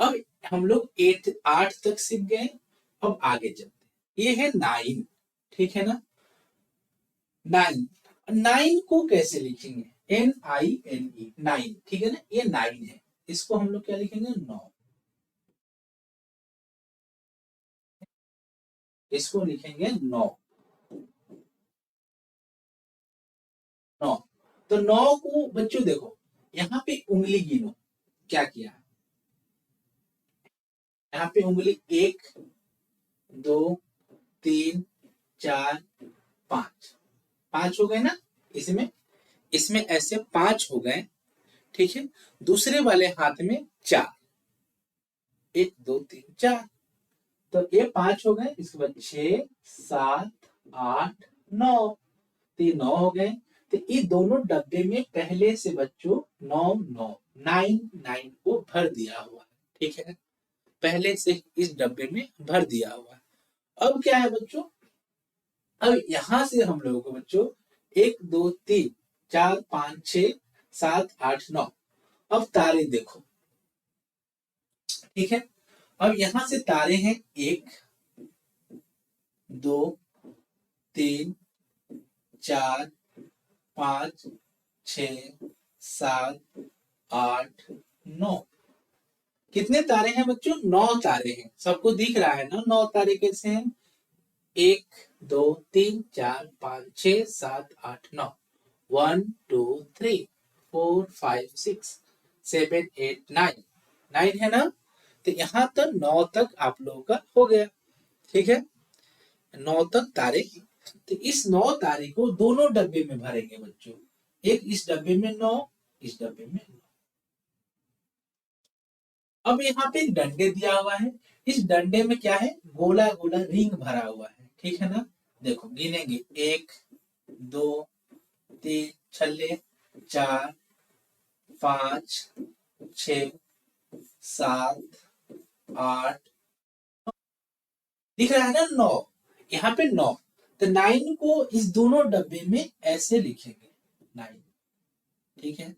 अब हम लोग 8 तक सीख गए। अब आगे चलते हैं, ये है 9, ठीक है ना। 9, 9 को कैसे लिखेंगे? NINE, 9, ठीक है ना, ये 9 है। इसको हम लोग क्या लिखेंगे? 9। इसको लिखेंगे 9। 9, तो 9 को बच्चों देखो, यहाँ पे उंगली गिनो, क्या किया है? यहाँ पे उंगली 1, 2, 3, 4, 5, 5 हो गए ना। इसमें इसमें ऐसे 5 हो गए, ठीक है। दूसरे वाले हाथ में 4, 1, 2, 3, 4, तो ये 5 हो गए। इसके बाद 6, 7, 8, 9, तो ये 9 हो गए। तो ये दोनों डब्बे में पहले से बच्चों 9 9 9 9 को भर दिया हुआ है, ठीक है। पहले से इस डब्बे में भर दिया हुआ है। अब क्या है बच्चों? अब यहां से हम लोगों को बच्चों 1, 2, 3, 4, 5, 6, 7, 8, 9, अब तारे देखो, ठीक है। अब यहां से तारे हैं 1, 2, 3, 4, 5, 6, 7, 8, 9, कितने तारे हैं बच्चों? 9 तारे हैं। सबको दिख रहा है ना 9 तारे कैसे हैं? 1, 2, 3, 4, 5, 6, 7, 8, 9, 1, 2, 3, 4, 5, 6, 7, 8, 9, 9 है ना। तो यहाँ तक 9 तक आप लोगों का हो गया, ठीक है। 9 तक तारे। तो इस 9 तारे को दोनों डब्बे में भरेंगे बच्चों। एक इस डब्बे में 9, इस डब्बे में 9। अब यहाँ पे एक डंडे दिया हुआ है। इस डंडे में क्या है? गोला गोला रिंग भरा हुआ है, ठीक है ना। देखो गिनेंगे, 1, 2, 3 छल्ले, 4, 5, 6, 7, 8, दिख रहा है ना 9। यहाँ पे 9, तो 9 को इस दोनों डब्बे में ऐसे लिखेंगे 9, ठीक है।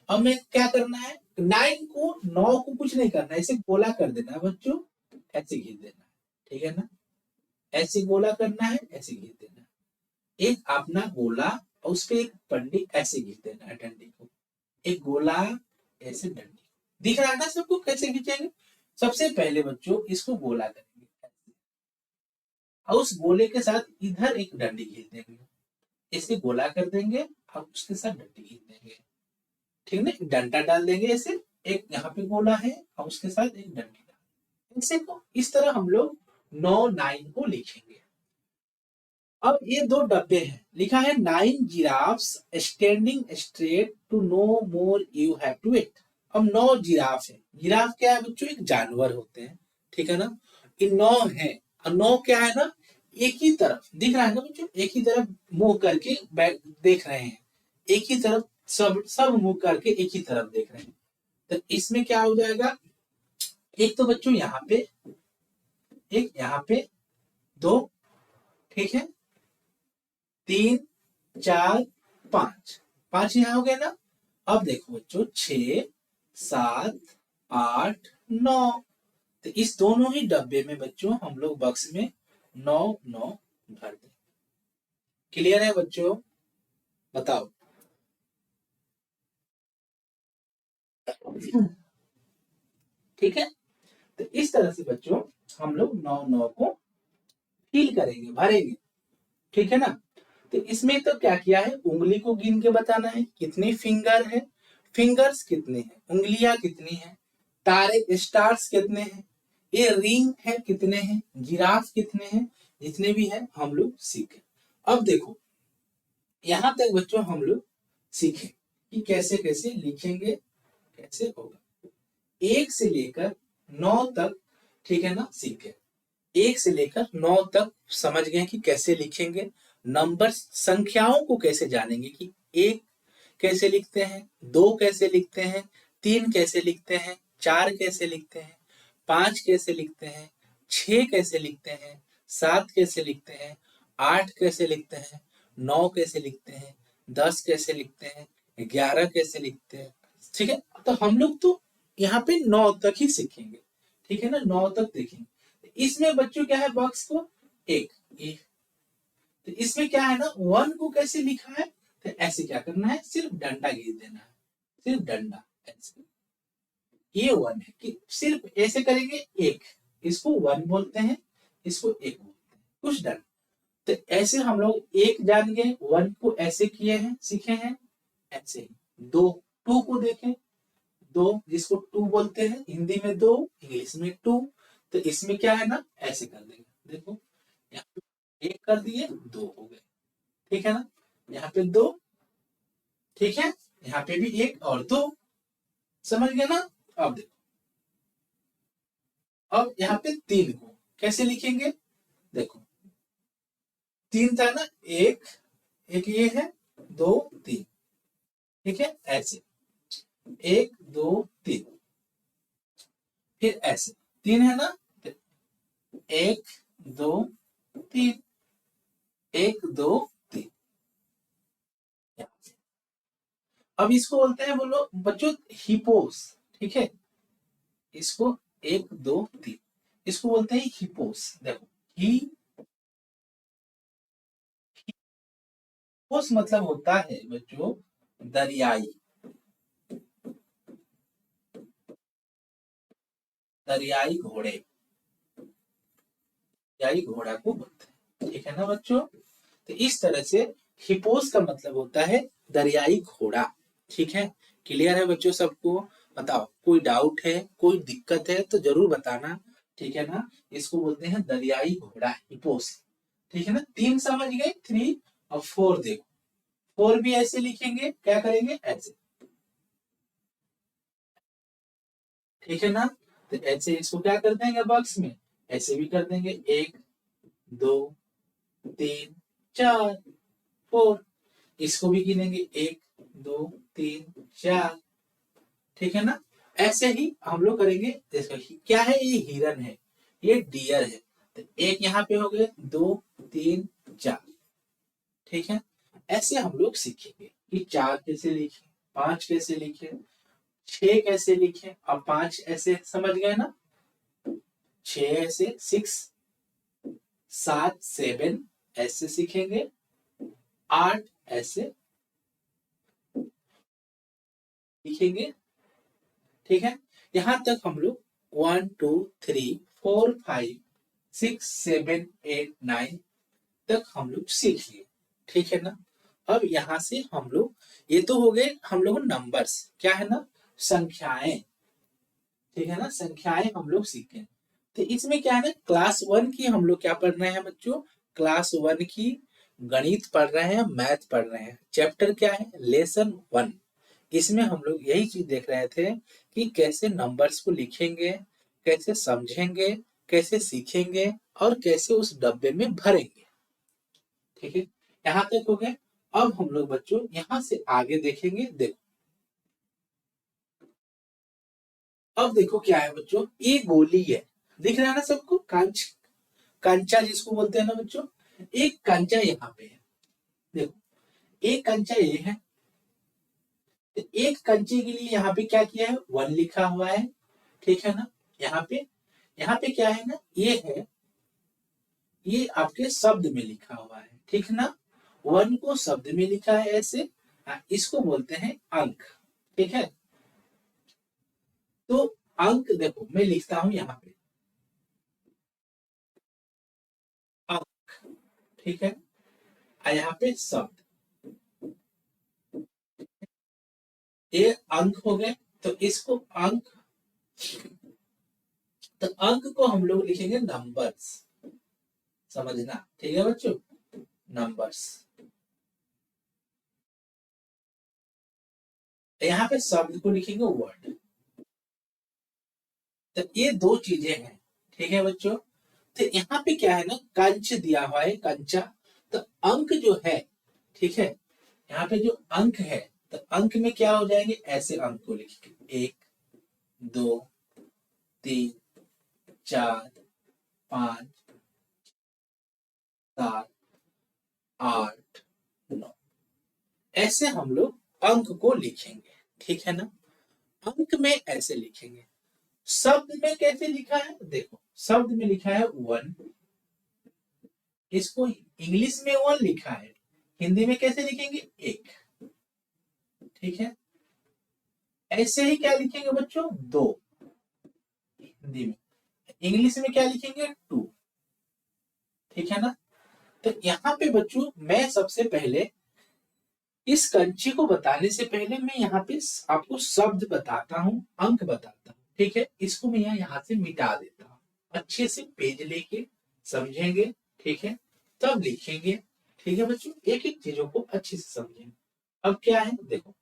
अब मैं क्या करना है? 9 को 9 को कुछ नहीं करना है, इसे गोला कर देना है बच्चों, ऐसे घिस देना है, ठीक है ना। ऐसे गोला करना है, ऐसे घिस देना है। एक अपना गोला और उस पे एक पंडी ऐसे घिस देना है डंडी को। एक गोला ऐसे डंडी, दिख रहा है ना सबको कैसे खींचेंगे? सबसे पहले बच्चों इसको गोला करेंगे और उस गोले के साथ इधर एक डंडी खींच देंगे। इसे गोला कर देंगे और उसके साथ डंडी खींच देंगे, ठीक है। डंडा डाल देंगे ऐसे, एक यहाँ पे गोला है और उसके साथ एक डंडी डाल, इसे को इस तरह हम लोग 9 9 को लिखेंगे। अब ये दो डब्बे हैं, लिखा है 9 giraffes standing straight to know more you have to wait. अब 9 जिराफ है। जिराफ क्या है बच्चों? एक जानवर होते हैं, ठीक है ना। ये 9 है और 9 क्या है ना, एक ही तरफ दिख रहा है ना बच्चों, एक ही तरफ मुंह करके देख रहे हैं। एक ही तरफ सब सब मुंह करके एक ही तरफ देख रहे हैं। तो इसमें क्या हो जाएगा? एक तो बच्चों यहाँ पे, एक यहाँ पे, 2, ठीक है, 3, 4, 5, 5 यहाँ हो गए ना। अब देखो बच्चों 6, 7, 8, 9, तो इस दोनों ही डब्बे में बच्चों हम लोग बक्स में 9 9 भर दें। क्लियर है बच्चों? बताओ। ठीक है, तो इस तरह से बच्चों हम लोग 9 9 को फिल करेंगे, भरेंगे, ठीक है ना। तो इसमें तो क्या किया है? उंगली को गिन के बताना है कितनी फिंगर है, फिंगर्स कितने हैं, उंगलियां कितनी है, तारे स्टार्स कितने हैं, ये रिंग है कितने हैं, जिराफ कितने हैं, जितने भी है हम लोग सीखे। अब देखो यहां तक बच्चों हम लोग सीखे कि कैसे कैसे लिखेंगे, कैसे होगा। 1 से लेकर 9 तक, ठीक है ना, सीखे। 1 से लेकर 9 तक समझ गए कि कैसे लिखेंगे। नंबर संख्याओं को कैसे जानेंगे कि 1 कैसे लिखते हैं, 2 कैसे लिखते हैं, 3 कैसे लिखते हैं, 4 कैसे लिखते हैं, 5 कैसे लिखते हैं, 6 कैसे लिखते हैं, 7 कैसे लिखते हैं, 8 कैसे लिखते हैं, 9 कैसे लिखते हैं, 10 कैसे लिखते हैं, 11 कैसे लिखते हैं, ठीक है। तो हम लोग तो यहाँ पे 9 तक ही सीखेंगे, ठीक है ना, 9 तक देखेंगे। इसमें बच्चों क्या है, बॉक्स को एक, तो इसमें क्या है ना, 1 को कैसे लिखा है, तो ऐसे क्या करना है, सिर्फ डंडा घिस देना है, सिर्फ डंडा ऐसे। ये 1 है कि सिर्फ ऐसे करेंगे, एक, इसको 1 बोलते हैं, इसको एक बोलते हैं, कुछ डन। तो ऐसे हम लोग एक जान गए, 1 को ऐसे किए हैं, सीखे हैं ऐसे ही। दो, 2 को देखें, दो जिसको 2 बोलते हैं, हिंदी में 2, इंग्लिश में 2। तो इसमें क्या है ना, ऐसे कर देंगे, देखो यहाँ पे एक कर दिए, 2 हो गए, ठीक है ना, यहाँ पे 2, ठीक है, यहाँ पे भी एक और 2, समझ गए ना। अब देखो, अब यहाँ पे 3 को कैसे लिखेंगे, देखो 3 था ना, एक, एक ये है, 2 3, ठीक है, ऐसे 1 2 3, फिर ऐसे 3 है ना, 1 2 3, 1 2 3। अब इसको बोलते हैं, बोलो बच्चों, हिपोस, ठीक है, इसको 1 2 3, इसको बोलते हैं हिपोस। देखो हिपोस मतलब होता है बच्चों दरियाई, दरियाई घोड़े, दरियाई घोड़ा को बोलते हैं, ठीक है ना बच्चों। तो इस तरह से हिपोस का मतलब होता है दरियाई घोड़ा, ठीक है। क्लियर है बच्चों सबको, बताओ कोई डाउट है, कोई दिक्कत है तो जरूर बताना, ठीक है ना। इसको बोलते हैं दरियाई घोड़ा, हिपोस, ठीक है ना। 3 समझ गए, 3 और 4 देखो, 4 भी ऐसे लिखेंगे, क्या करेंगे ऐसे, ठीक है ना। तो ऐसे इसको क्या कर देंगे बॉक्स में, ऐसे भी कर देंगे, 1 2 3 4 4, इसको भी गिनेंगे, 1 2 3 4, ठीक है ना। ऐसे ही हम लोग करेंगे, जैसे क्या है, ये हिरन है, ये डियर है, तो एक यहाँ पे हो गए, 2 3 4, ठीक है। ऐसे हम लोग सीखेंगे कि 4 कैसे लिखे, 5 कैसे लिखे, 6 कैसे लिखे, अब 5 ऐसे समझ गए ना, 6 ऐसे 6, 7 7 ऐसे सीखेंगे, 8 ऐसे लिखेंगे, ठीक है। यहां तक हम लोग 1 2 3 4 5 6 7 8 9 तक हम लोग सीख लिए, ठीक है ना। अब यहां से हम लोग, ये तो हो गए हम लोग नंबर्स, क्या है ना, संख्याएं, ठीक है ना, संख्याएं हम लोग सीखे। तो इसमें क्या है ना, क्लास 1 की हम लोग क्या पढ़ रहे हैं बच्चों, क्लास 1 की गणित पढ़ रहे हैं, मैथ पढ़ रहे हैं, चैप्टर क्या है, लेसन 1। इसमें हम लोग यही चीज देख रहे थे कि कैसे नंबर्स को लिखेंगे, कैसे समझेंगे, कैसे सीखेंगे और कैसे उस डब्बे में भरेंगे, ठीक है। यहाँ तक हो गया। अब हम लोग बच्चों यहाँ से आगे देखेंगे, देखो अब देखो क्या है बच्चों, ये गोली है, दिख रहा है ना सबको, कांच, कंचा जिसको बोलते हैं ना बच्चों, एक कंचा यहाँ पे है, देखो एक कंचा ये है, तो एक कंचे के लिए यहाँ पे क्या किया है, 1 लिखा हुआ है, ठीक है ना। यहाँ पे क्या है ना, ये है, ये आपके शब्द में लिखा हुआ है, ठीक ना। 1 को शब्द में लिखा है ऐसे, इसको बोलते हैं अंक, ठीक है। तो अंक देखो मैं लिखता हूं यहाँ पे अंक, ठीक है, और यहाँ पे शब्द, ये अंक हो गए। तो इसको अंक, तो अंक को हम लोग लिखेंगे नंबर्स, समझना, ठीक है बच्चों, नंबर्स। यहाँ पे शब्द को लिखेंगे वर्ड। तो ये दो चीजें हैं, ठीक है बच्चों। तो यहाँ पे क्या है ना, कंच दिया हुआ है, कंचा, तो अंक जो है, ठीक है, यहाँ पे जो अंक है, तो अंक में क्या हो जाएंगे, ऐसे अंक को लिखेंगे, 1 2 3 4 5 7 8 9, ऐसे हम लोग अंक को लिखेंगे, ठीक है ना। अंक में ऐसे लिखेंगे। शब्द में कैसे लिखा है, देखो शब्द में लिखा है 1, इसको इंग्लिश में 1 लिखा है, हिंदी में कैसे लिखेंगे 1। ठीक है, ऐसे ही क्या लिखेंगे बच्चों 2 हिंदी में, इंग्लिश में क्या लिखेंगे 2। ठीक है ना। तो यहाँ पे बच्चों मैं सबसे पहले इस कंची को बताने से पहले मैं यहाँ पे आपको शब्द बताता हूँ, अंक बताता हूँ। ठीक है, इसको मैं यहाँ से मिटा देता हूँ, अच्छे से पेज लेके समझेंगे। ठीक है, तब लिखेंगे। ठीक है बच्चों, एक एक चीजों को अच्छे से समझेंगे। अब क्या है देखो,